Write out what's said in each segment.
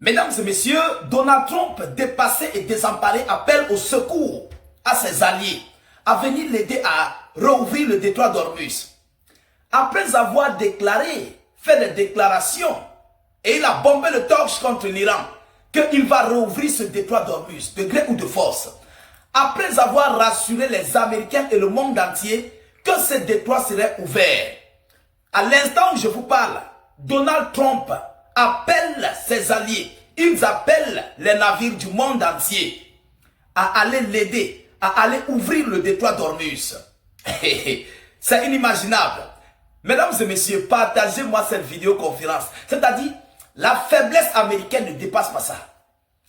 Mesdames et messieurs, Donald Trump, dépassé et désemparé, appelle au secours à ses alliés à venir l'aider à rouvrir le détroit d'Ormuz. Après avoir déclaré, fait des déclarations, et il a bombé le torche contre l'Iran, qu'il va rouvrir ce détroit d'Ormuz, de gré ou de force. Après avoir rassuré les Américains et le monde entier que ce détroit serait ouvert. À l'instant où je vous parle, Donald Trump appelle ses alliés, ils appellent les navires du monde entier à aller l'aider, à aller ouvrir le détroit d'Ormuz. C'est inimaginable. Mesdames et messieurs, partagez-moi cette vidéoconférence. C'est-à-dire, la faiblesse américaine ne dépasse pas ça.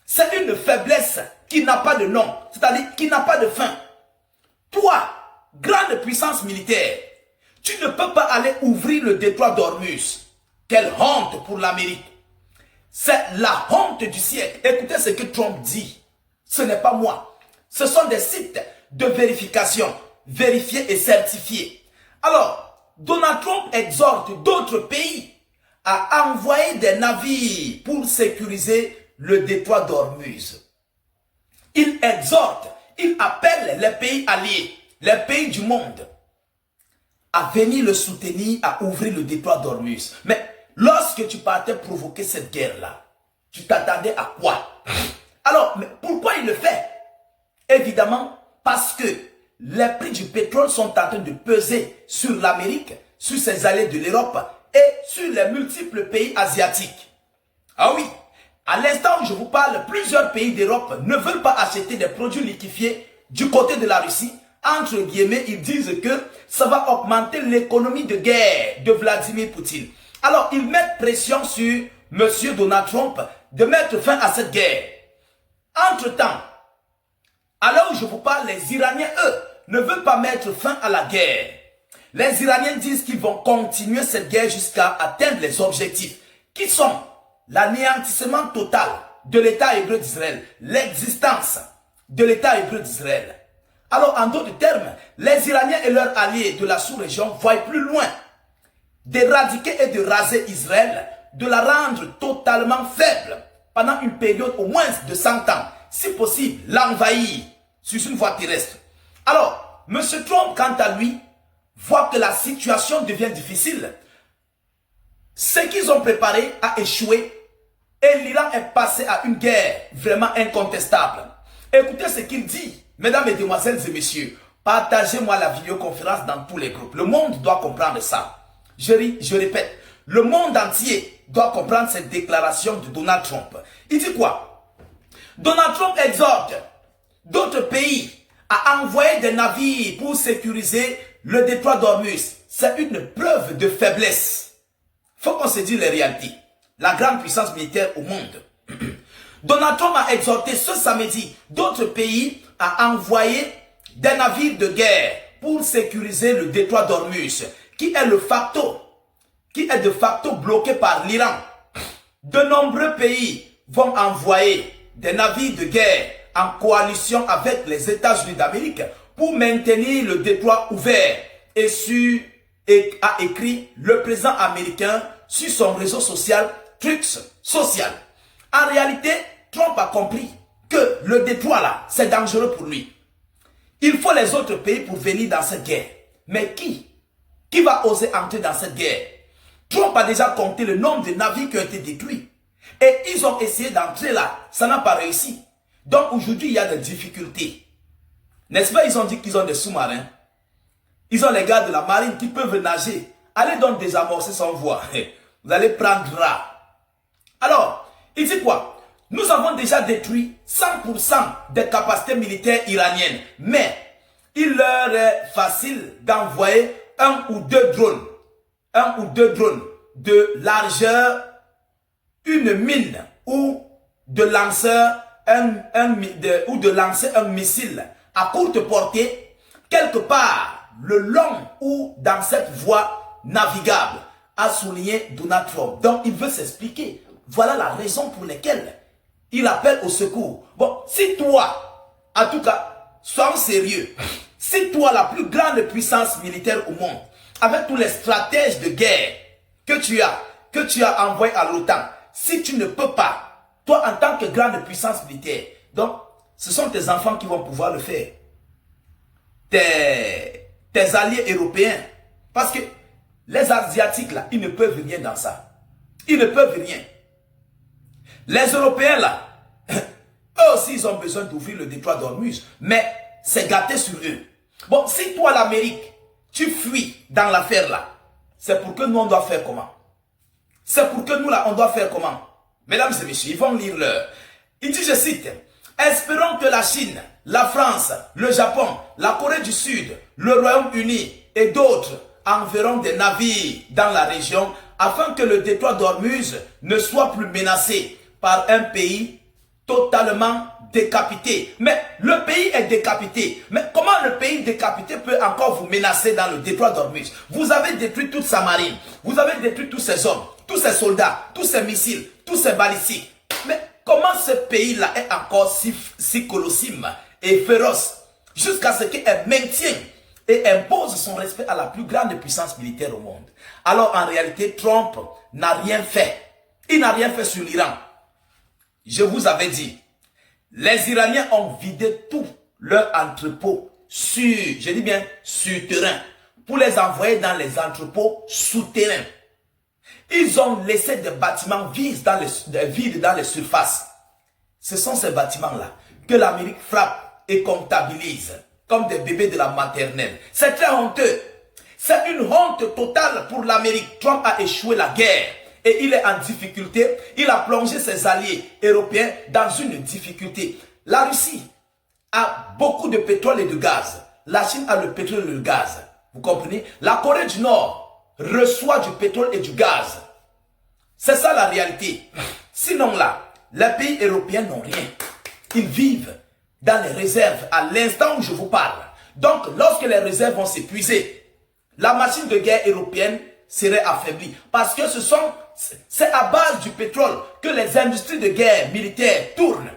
C'est une faiblesse qui n'a pas de nom, c'est-à-dire qui n'a pas de fin. Toi, grande puissance militaire, tu ne peux pas aller ouvrir le détroit d'Ormuz. Quelle honte pour l'Amérique. C'est la honte du siècle. Écoutez ce que Trump dit. Ce n'est pas moi. Ce sont des sites de vérification, vérifiés et certifiés. Alors, Donald Trump exhorte d'autres pays à envoyer des navires pour sécuriser le détroit d'Ormuz. Il exhorte, il appelle les pays alliés, les pays du monde, à venir le soutenir, à ouvrir le détroit d'Ormuz. Mais lorsque tu partais provoquer cette guerre-là, tu t'attendais à quoi? Alors, mais pourquoi il le fait? Évidemment, parce que les prix du pétrole sont en train de peser sur l'Amérique, sur ses alliés de l'Europe et sur les multiples pays asiatiques. Ah oui, à l'instant où je vous parle, plusieurs pays d'Europe ne veulent pas acheter des produits liquéfiés du côté de la Russie. Entre guillemets, ils disent que ça va augmenter l'économie de guerre de Vladimir Poutine. Alors, ils mettent pression sur M. Donald Trump de mettre fin à cette guerre. Entre-temps, à l'heure où je vous parle, les Iraniens, eux, ne veulent pas mettre fin à la guerre. Les Iraniens disent qu'ils vont continuer cette guerre jusqu'à atteindre les objectifs, qui sont l'anéantissement total de l'État hébreu d'Israël, l'existence de l'État hébreu d'Israël. Alors, en d'autres termes, les Iraniens et leurs alliés de la sous-région voient plus loin d'éradiquer et de raser Israël, de la rendre totalement faible pendant une période au moins de 100 ans, si possible, l'envahir sur une voie terrestre. Alors, M. Trump, quant à lui, voit que la situation devient difficile. Ce qu'ils ont préparé a échoué et l'Iran est passé à une guerre vraiment incontestable. Écoutez ce qu'il dit, mesdames, mesdemoiselles et messieurs. Partagez-moi la vidéoconférence dans tous les groupes. Le monde doit comprendre ça. Je répète, le monde entier doit comprendre cette déclaration de Donald Trump. Il dit quoi? Donald Trump exhorte d'autres pays à envoyer des navires pour sécuriser le détroit d'Ormuz. C'est une preuve de faiblesse. Il faut qu'on se dise les réalités. La grande puissance militaire au monde. Donald Trump a exhorté ce samedi d'autres pays à envoyer des navires de guerre pour sécuriser le détroit d'Ormuz, qui est de facto bloqué par l'Iran. De nombreux pays vont envoyer des navires de guerre en coalition avec les États-Unis d'Amérique pour maintenir le détroit ouvert et a écrit le président américain sur son réseau social Truth Social. En réalité, Trump a compris que le détroit là, c'est dangereux pour lui. Il faut les autres pays pour venir dans cette guerre. Mais qui va oser entrer dans cette guerre? Trump a déjà compté le nombre de navires qui ont été détruits. Et ils ont essayé d'entrer là. Ça n'a pas réussi. Donc aujourd'hui, il y a des difficultés. N'est-ce pas, ils ont dit qu'ils ont des sous-marins. Ils ont les gars de la marine qui peuvent nager. Allez donc désamorcer sans voie. Vous allez prendre là. Alors, il dit quoi? Nous avons déjà détruit 100% des capacités militaires iraniennes. Mais il leur est facile d'envoyer un ou deux drones de largeur, une mine ou de lancer un missile à courte portée quelque part le long ou dans cette voie navigable, a souligné Donald Trump. Donc il veut s'expliquer. Voilà la raison pour laquelle il appelle au secours. Bon, si toi, en tout cas, sois sérieux, si toi, la plus grande puissance militaire au monde, avec tous les stratèges de guerre que tu as envoyés à l'OTAN, si tu ne peux pas Toi, en tant que grande puissance militaire. Donc, ce sont tes enfants qui vont pouvoir le faire. Tes alliés européens. Parce que les Asiatiques, là, ils ne peuvent rien dans ça. Ils ne peuvent rien. Les Européens, là, eux aussi, ils ont besoin d'ouvrir le détroit d'Ormuz. Mais c'est gâté sur eux. Bon, si toi, l'Amérique, tu fuis dans l'affaire, là, c'est pour que nous, on doit faire comment? C'est pour que nous, là, on doit faire comment? Mesdames et messieurs, ils vont lire leur. Il dit, je cite, « Espérons que la Chine, la France, le Japon, la Corée du Sud, le Royaume-Uni et d'autres enverront des navires dans la région afin que le détroit d'Ormuz ne soit plus menacé par un pays totalement décapité. » Mais le pays est décapité. Mais comment le pays décapité peut encore vous menacer dans le détroit d'Ormuz? Vous avez détruit toute sa marine. Vous avez détruit tous ses hommes, tous ses soldats, tous ses missiles, tous ses balistiques. Mais comment ce pays-là est encore si colossime et féroce jusqu'à ce qu'elle maintienne et impose son respect à la plus grande puissance militaire au monde? Alors en réalité, Trump n'a rien fait. Il n'a rien fait sur l'Iran. Je vous avais dit, les Iraniens ont vidé tout leur entrepôt sur, je dis bien sur terrain, pour les envoyer dans les entrepôts souterrains. Ils ont laissé des bâtiments vides dans les surfaces. Ce sont ces bâtiments-là que l'Amérique frappe et comptabilise comme des bébés de la maternelle. C'est très honteux. C'est une honte totale pour l'Amérique. Trump a échoué la guerre et il est en difficulté. Il a plongé ses alliés européens dans une difficulté. La Russie a beaucoup de pétrole et de gaz. La Chine a le pétrole et le gaz. Vous comprenez? La Corée du Nord reçoit du pétrole et du gaz. C'est ça la réalité. Sinon là, les pays européens n'ont rien. Ils vivent dans les réserves à l'instant où je vous parle. Donc, lorsque les réserves vont s'épuiser, la machine de guerre européenne serait affaiblie. Parce que c'est à base du pétrole que les industries de guerre militaires tournent.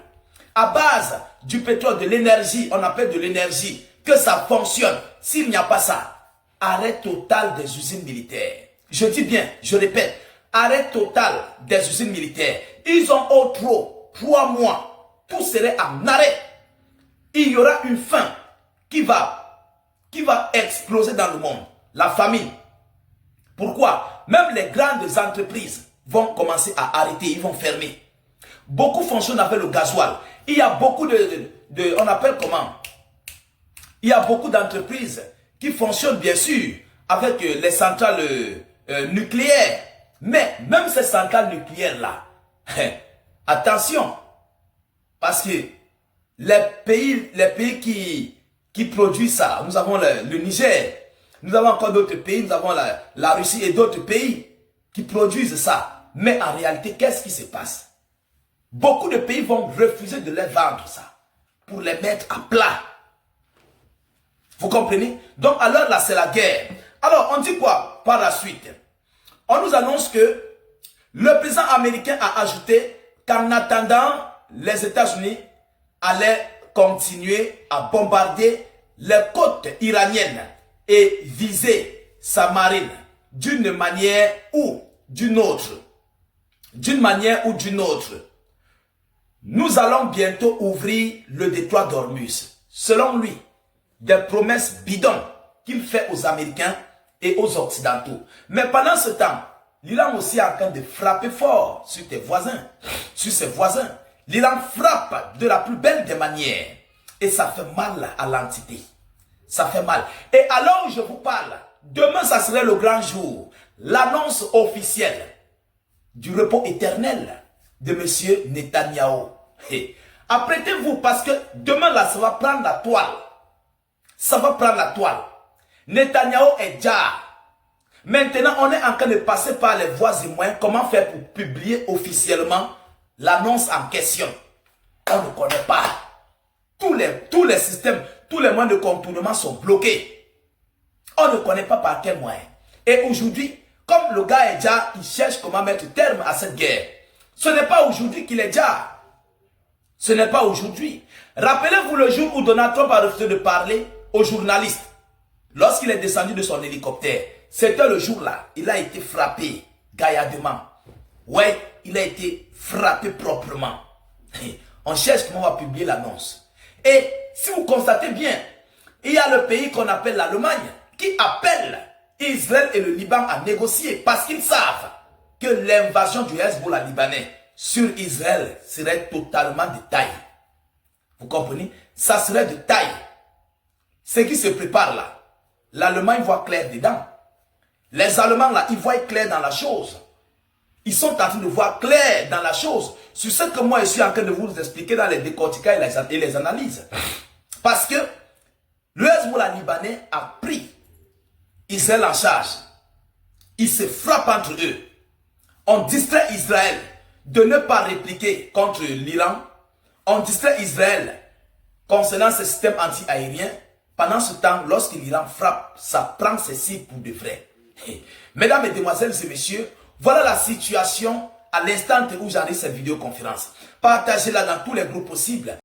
À base du pétrole, de l'énergie, on appelle de l'énergie, que ça fonctionne. S'il n'y a pas ça, arrêt total des usines militaires. Je dis bien, je répète, arrêt total des usines militaires. Ils ont au trop 3 mois. Tout serait en arrêt. Il y aura une faim qui va exploser dans le monde. La famine. Pourquoi? Même les grandes entreprises vont commencer à arrêter, ils vont fermer. Beaucoup fonctionnent avec le gasoil. Il y a beaucoup on appelle comment? Il y a beaucoup d'entreprises qui fonctionnent bien sûr avec les centrales nucléaires. Mais même ces centrales nucléaires-là, attention, parce que les pays qui produisent ça, nous avons le Niger, nous avons encore d'autres pays, nous avons la Russie et d'autres pays qui produisent ça. Mais en réalité, qu'est-ce qui se passe? Beaucoup de pays vont refuser de les vendre ça, pour les mettre à plat. Vous comprenez? Donc alors là, c'est la guerre. Alors, on dit quoi par la suite? On nous annonce que le président américain a ajouté qu'en attendant, les États-Unis allaient continuer à bombarder les côtes iraniennes et viser sa marine d'une manière ou d'une autre. D'une manière ou d'une autre. Nous allons bientôt ouvrir le détroit d'Ormuz. Selon lui, des promesses bidons qu'il fait aux Américains et aux Occidentaux. Mais pendant ce temps, l'Iran aussi est en train de frapper fort sur tes voisins, sur ses voisins. L'Iran frappe de la plus belle des manières. Et ça fait mal à l'entité. Ça fait mal. Et alors je vous parle, demain ça serait le grand jour. L'annonce officielle du repos éternel de M. Netanyahou. Apprêtez-vous parce que demain là, ça va prendre la toile. Ça va prendre la toile. Netanyahou est déjà. Maintenant, on est en train de passer par les voies et moyens. Comment faire pour publier officiellement l'annonce en question? On ne connaît pas. Tous les systèmes, tous les moyens de contournement sont bloqués. On ne connaît pas par quel moyen. Et aujourd'hui, comme le gars est déjà, il cherche comment mettre terme à cette guerre. Ce n'est pas aujourd'hui qu'il est déjà. Ce n'est pas aujourd'hui. Rappelez-vous le jour où Donald Trump a refusé de parler aux journalistes. Lorsqu'il est descendu de son hélicoptère. C'était le jour-là. Il a été frappé gaillardement. Ouais, il a été frappé proprement. On cherche comment on va publier l'annonce. Et si vous constatez bien, il y a le pays qu'on appelle l'Allemagne qui appelle Israël et le Liban à négocier parce qu'ils savent que l'invasion du Hezbollah libanais sur Israël serait totalement de taille. Vous comprenez? Ça serait de taille. Ce qui se prépare là, l'Allemagne voit clair dedans. Les Allemands là, ils voient clair dans la chose. Ils sont en train de voir clair dans la chose. Sur ce que moi je suis en train de vous expliquer dans les décorticages et les analyses. Parce que le Hezbollah libanais a pris Israël en charge. Ils se frappent entre eux. On distrait Israël de ne pas répliquer contre l'Iran. On distrait Israël concernant ce système anti-aérien. Pendant ce temps, lorsque l'Iran frappe, ça prend ses cibles pour de vrai. Mesdames, Mesdemoiselles et Messieurs, voilà la situation à l'instant où j'enregistre cette vidéoconférence. Partagez-la dans tous les groupes possibles.